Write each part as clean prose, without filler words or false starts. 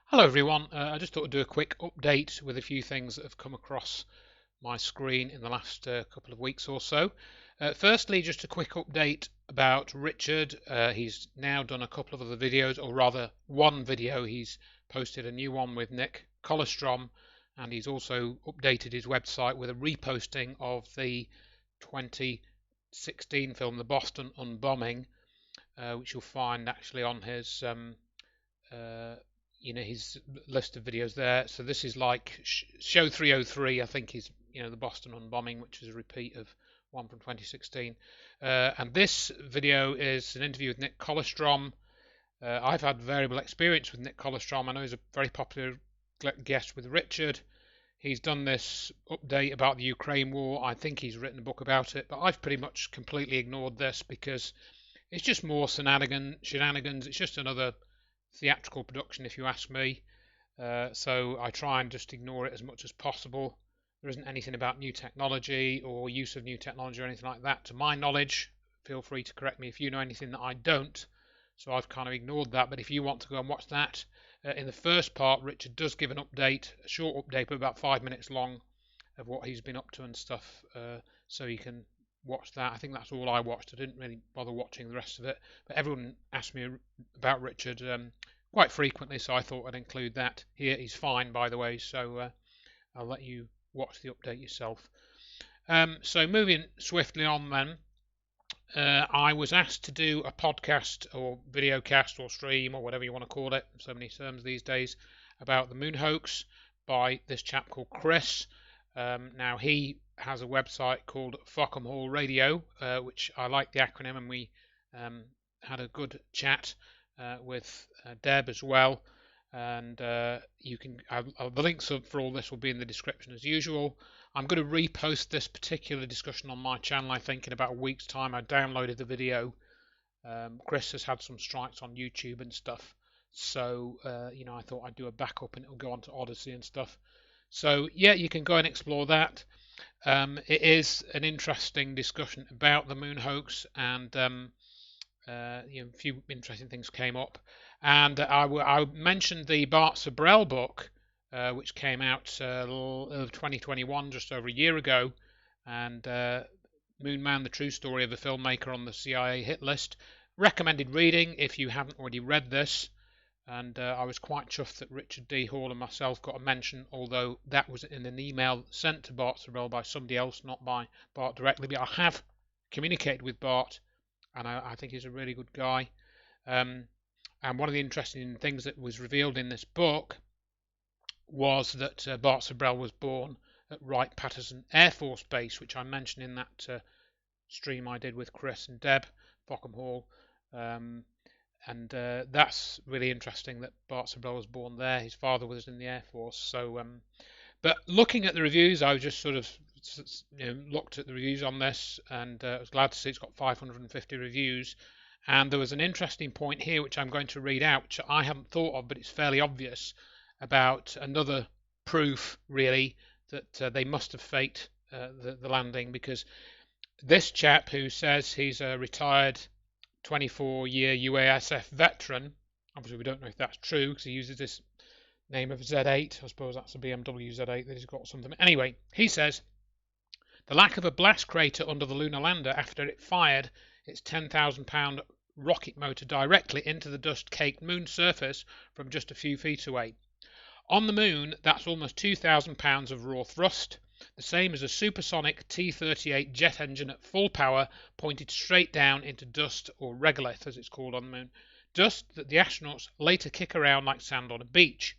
Hello everyone, I just thought I'd do a quick update with a few things that have come across my screen in the last couple of weeks or so. Firstly, just a quick update about Richard. He's now done a couple of other videos, or rather one video. He's posted a new one with Nick Colostrom, and he's also updated his website with a reposting of the 2016 film The Boston Unbombing, which you'll find actually on his uh, his list of videos there. So this is like show 303, I think, is the Boston Unbombing, which is a repeat of one from 2016. And this video is an interview with Nick Colostrom. I've had variable experience with Nick Colostrom. I know he's a very popular guest with Richard. He's done this update about the Ukraine war. I think he's written a book about it, but I've pretty much completely ignored this because it's just more shenanigans. It's just another theatrical production, if you ask me. So I try and just ignore it as much as possible. There isn't anything about new technology or use of new technology or anything like that to my knowledge. Feel free to correct me if you know anything that I don't. So I've kind of ignored that. But if you want to go and watch that, in the first part, Richard does give an update, a short update, but about 5 minutes long, of what he's been up to and stuff. So you can watch that. I think that's all I watched. I didn't really bother watching the rest of it. But everyone asked me about Richard quite frequently, so I thought I'd include that here. He's fine, by the way, so I'll let you watch the update yourself. So moving swiftly on then, I was asked to do a podcast or video cast or stream or whatever you want to call it, so many terms these days, about the moon hoax by this chap called Chris. Now he has a website called Fockham Hall Radio, which I like the acronym, and we had a good chat with Deb as well. And you can the links for all this will be in the description as usual. I'm going to repost this particular discussion on my channel. I think in about a week's time. I downloaded the video. Chris has had some strikes on YouTube and stuff, so I thought I'd do a backup and it'll go on to Odyssey and stuff. So yeah, you can go and explore that. It is an interesting discussion about the moon hoax, and a few interesting things came up. And I mentioned the Bart Sabrell book, which came out of 2021, just over a year ago, and Moon Man, the true story of the filmmaker on the CIA hit list. Recommended reading if you haven't already read this. And I was quite chuffed that Richard D. Hall and myself got a mention, although that was in an email sent to Bart Sabrell by somebody else, not by Bart directly. But I have communicated with Bart, and I think he's a really good guy. And one of the interesting things that was revealed in this book was that Bart Sabrell was born at Wright-Patterson Air Force Base, which I mentioned in that stream I did with Chris and Deb, Fockham Hall. And that's really interesting that Bart Sabrell was born there. His father was in the Air Force. So, but looking at the reviews, I was just sort of looked at the reviews on this, and I was glad to see it's got 550 reviews. And there was an interesting point here, which I'm going to read out, which I haven't thought of, but it's fairly obvious, about another proof, really, that they must have faked the landing, because this chap who says he's a retired 24-year UASF veteran, obviously we don't know if that's true because he uses this name of Z8. I suppose that's a BMW Z8 that he's got something. Anyway, he says the lack of a blast crater under the lunar lander after it fired its 10,000-pound rocket motor directly into the dust-caked moon surface from just a few feet away. On the moon, that's almost 2,000 pounds of raw thrust, the same as a supersonic T-38 jet engine at full power pointed straight down into dust, or regolith as it's called on the moon. Dust that the astronauts later kick around like sand on a beach.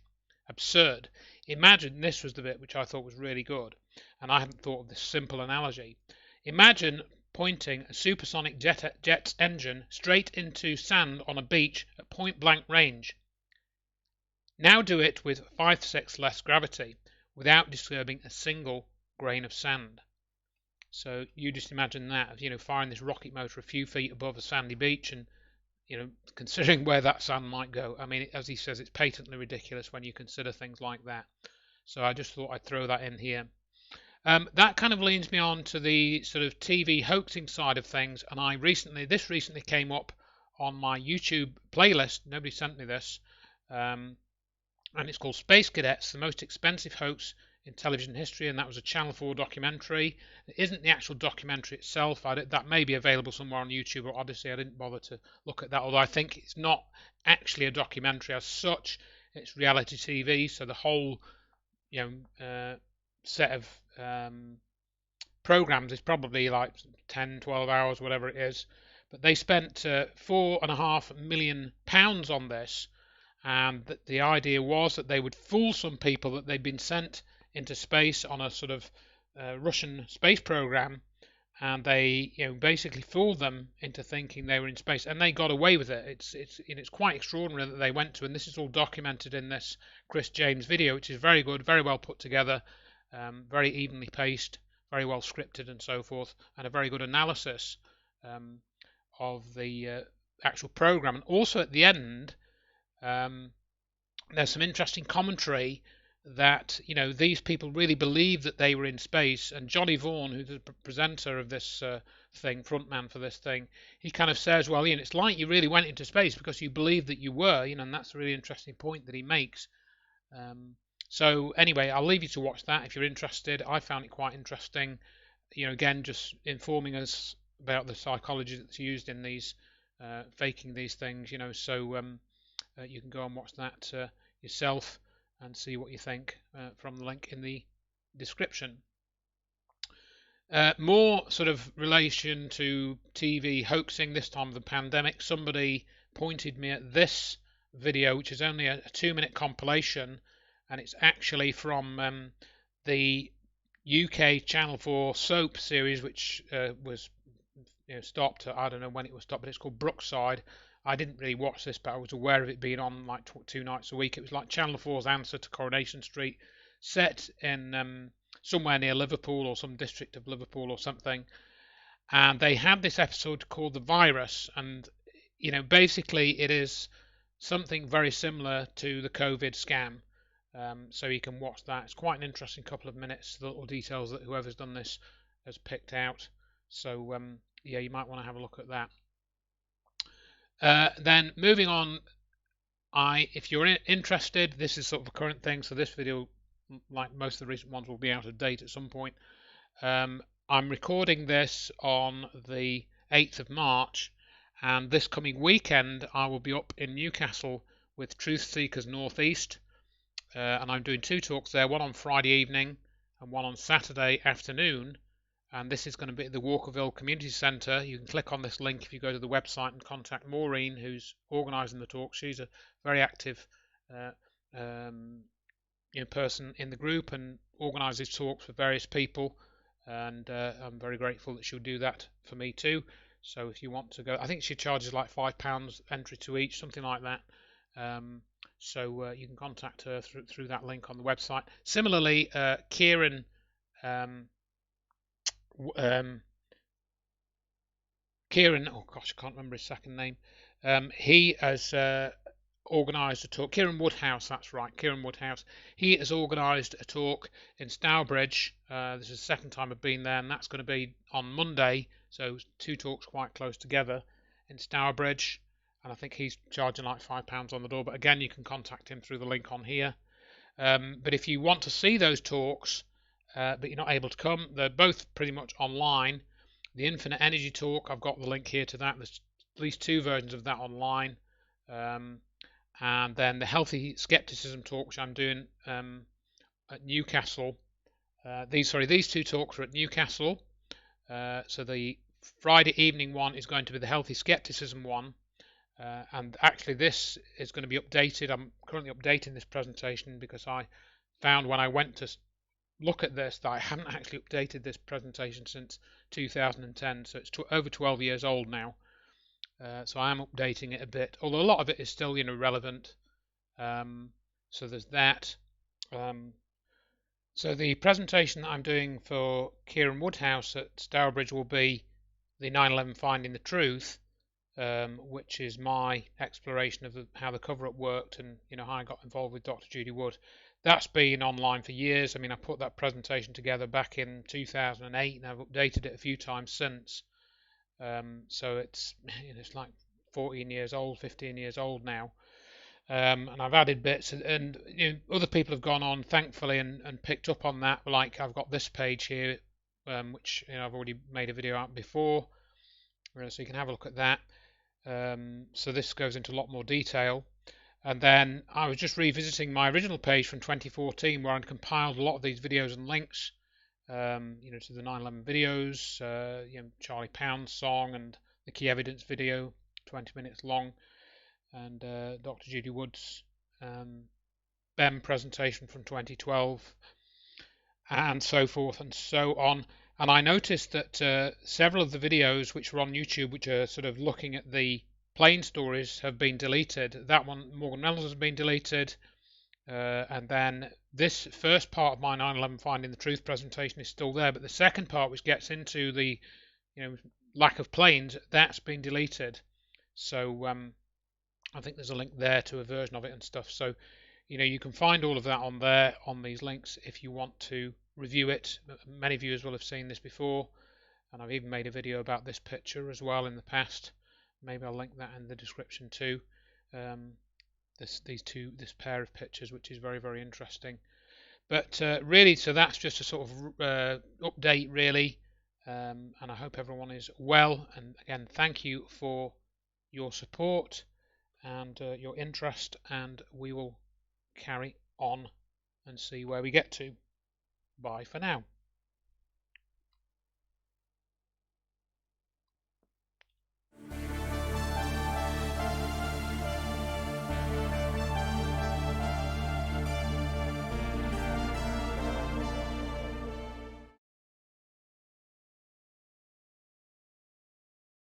Absurd. Imagine, this was the bit which I thought was really good, and I hadn't thought of this simple analogy. Imagine pointing a supersonic jet engine straight into sand on a beach at point blank range. Now do it with 5/6 less gravity, without disturbing a single grain of sand. So you just imagine that, firing this rocket motor a few feet above a sandy beach, and considering where that sand might go. I mean, as he says, it's patently ridiculous when you consider things like that. So I just thought I'd throw that in here. That kind of leads me on to the sort of TV hoaxing side of things, and this recently came up on my YouTube playlist. Nobody sent me this. and it's called Space Cadets, the most expensive hoax in television history, and that was a Channel 4 documentary. It isn't the actual documentary itself. That may be available somewhere on YouTube or Odyssey. I didn't bother to look at that, although I think it's not actually a documentary as such. It's reality TV, so the whole set of programs is probably like 10, 12 hours, whatever it is. But they spent £4.5 million on this, and the idea was that they would fool some people that they'd been sent into space on a sort of Russian space program, and they basically fooled them into thinking they were in space, and they got away with it. It's quite extraordinary that they went to, and this is all documented in this Chris James video, which is very good, very well put together, very evenly paced, very well scripted, and so forth, and a very good analysis of the actual program. And also at the end, there's some interesting commentary that these people really believed that they were in space, and Johnny Vaughan, who's the presenter of this thing, frontman for this thing, he kind of says, well, Ian, it's like you really went into space because you believed that you were, and that's a really interesting point that he makes. So anyway, I'll leave you to watch that if you're interested. I found it quite interesting, again, just informing us about the psychology that's used in these faking these things, so you can go and watch that yourself and see what you think from the link in the description. More sort of relation to TV hoaxing, this time of the pandemic. Somebody pointed me at this video, which is only a 2-minute compilation, and it's actually from the UK Channel 4 soap series, which was stopped. I don't know when it was stopped, but it's called Brookside. I didn't really watch this, but I was aware of it being on like 2 nights a week. It was like Channel 4's answer to Coronation Street, set in somewhere near Liverpool or some district of Liverpool or something. And they had this episode called The Virus, and basically it is something very similar to the COVID scam. So you can watch that. It's quite an interesting couple of minutes, the little details that whoever's done this has picked out. So yeah, you might want to have a look at that. Then moving on, if you're interested, this is sort of a current thing, so this video, like most of the recent ones, will be out of date at some point. I'm recording this on the 8th of March, and this coming weekend I will be up in Newcastle with Truth Seekers Northeast, and I'm doing 2 talks there, one on Friday evening and one on Saturday afternoon. And this is going to be at the Walkerville Community Centre. You can click on this link if you go to the website and contact Maureen, who's organising the talk. She's a very active person in the group and organises talks for various people. And I'm very grateful that she'll do that for me too. So if you want to go, I think she charges like £5 entry to each, something like that. So you can contact her through that link on the website. Similarly, Kieran. Kieran, oh gosh, I can't remember his second name. He has organised a talk. Kieran Woodhouse, that's right, Kieran Woodhouse. He has organised a talk in Stourbridge. This is the second time I've been there, and that's going to be on Monday. So 2 talks quite close together in Stourbridge, and I think he's charging like £5 on the door. But again, you can contact him through the link on here. But if you want to see those talks, but you're not able to come, they're both pretty much online. The Infinite Energy talk, I've got the link here to that. There's at least 2 versions of that online. And then the Healthy Skepticism talk, which I'm doing at Newcastle. These 2 talks are at Newcastle. So the Friday evening one is going to be the Healthy Skepticism one. And actually this is going to be updated. I'm currently updating this presentation because I found when I went to look at this that I hadn't actually updated this presentation since 2010, so it's over 12 years old now. So I am updating it a bit, although a lot of it is still relevant. So there's that. So the presentation that I'm doing for Kieran Woodhouse at Stourbridge will be the 9/11 Finding the Truth, which is my exploration of how the cover-up worked and how I got involved with Dr. Judy Wood. That's been online for years. I mean, I put that presentation together back in 2008, and I've updated it a few times since. So it's like 14 years old, 15 years old now. and I've added bits, and you know, other people have gone on, thankfully, and picked up on that. Like I've got this page here, which you know, I've already made a video out before, so you can have a look at that. So this goes into a lot more detail. And then I was just revisiting my original page from 2014, where I'd compiled a lot of these videos and links, you know, to the 9/11 videos, you know, Charlie Pound's song and the key evidence video, 20 minutes long, and Dr. Judy Wood's BEM presentation from 2012, and so forth and so on. And I noticed that several of the videos which were on YouTube, which are sort of looking at the plane stories, have been deleted. That one, Morgan Reynolds, has been deleted. And then this first part of my 9/11 Finding the Truth presentation is still there, but the second part, which gets into the, you know, lack of planes, that's been deleted. So I think there's a link there to a version of it and stuff. So you know, you can find all of that on there on these links if you want to review it. Many viewers will have seen this before, and I've even made a video about this picture as well in the past. Maybe I'll link that in the description too. This pair of pictures, which is very, very interesting. But really, so that's just a sort of update, really. And I hope everyone is well. And again, thank you for your support and your interest. And we will carry on and see where we get to. Bye for now.